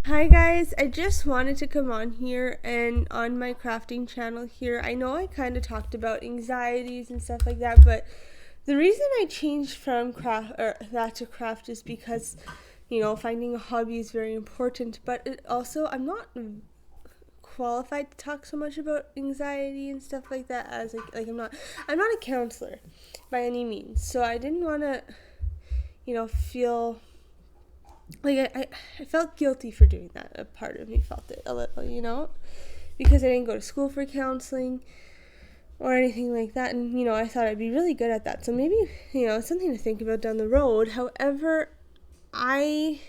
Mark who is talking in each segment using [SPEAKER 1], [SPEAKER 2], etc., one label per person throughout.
[SPEAKER 1] Hi guys, I just wanted to come on here and on my crafting channel here. I know I kind of talked about anxieties and stuff like that, but the reason I changed from craft or that to craft is because finding a hobby is very important, but it also I'm not qualified to talk so much about anxiety and stuff like that as like I'm not a counselor by any means. So I didn't want to feel like I felt guilty for doing that. A part of me felt it a little, because I didn't go to school for counseling or anything like that. And, I thought I'd be really good at that. So maybe, it's something to think about down the road. However, I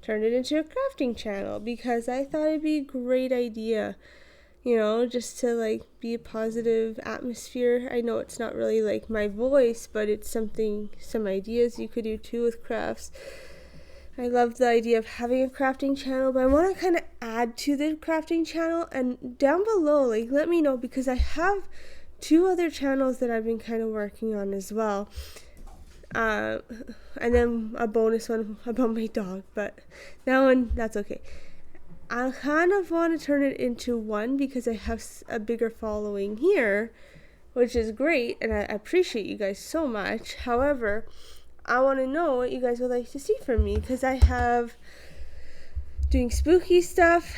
[SPEAKER 1] turned it into a crafting channel because I thought it'd be a great idea, just to like be a positive atmosphere. I know it's not really like my voice, but it's some ideas you could do too with crafts. I love the idea of having a crafting channel, but I want to kind of add to the crafting channel. And down below, like, let me know because I have two other channels that I've been kind of working on as well. Uh, and then a bonus one about my dog, but that one, that's okay. I kind of want to turn it into one because I have a bigger following here, which is great, and I appreciate you guys so much. However, I want to know what you guys would like to see from me because I have doing spooky stuff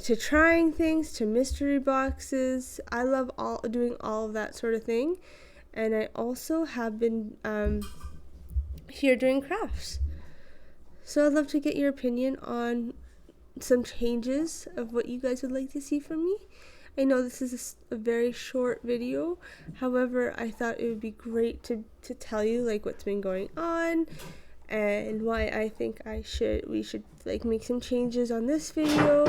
[SPEAKER 1] to trying things to mystery boxes. I love doing all of that sort of thing, and I also have been here doing crafts. So I'd love to get your opinion on some changes of what you guys would like to see from me. I know this is a very short video. However, I thought it would be great to tell you like what's been going on and why I think we should like make some changes on this video.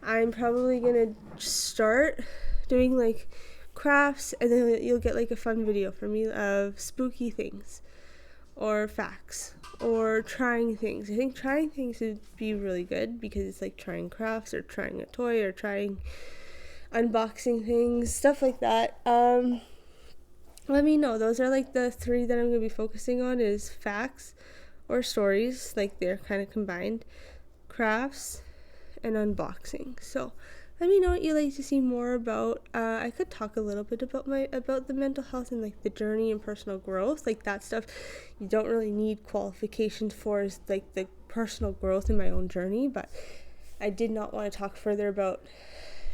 [SPEAKER 1] I'm probably gonna start doing like crafts, and then you'll get like a fun video from me of spooky things or facts or trying things. I think trying things would be really good because it's like trying crafts or trying a toy or trying unboxing things, stuff like that. Let me know. Those are like the three that I'm going to be focusing on is facts or stories, like they're kind of combined, crafts, and unboxing. So let me know what you'd like to see more about. I could talk a little bit about the mental health and like the journey and personal growth, like that stuff. You don't really need qualifications for is like the personal growth in my own journey, but I did not want to talk further about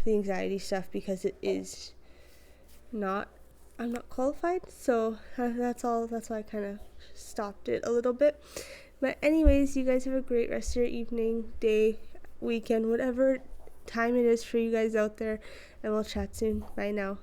[SPEAKER 1] the anxiety stuff because it is not. I'm not qualified, so that's all. That's why I kind of stopped it a little bit. But anyways, you guys have a great rest of your evening, day, weekend, whatever time it is for you guys out there, and we'll chat soon. Bye now.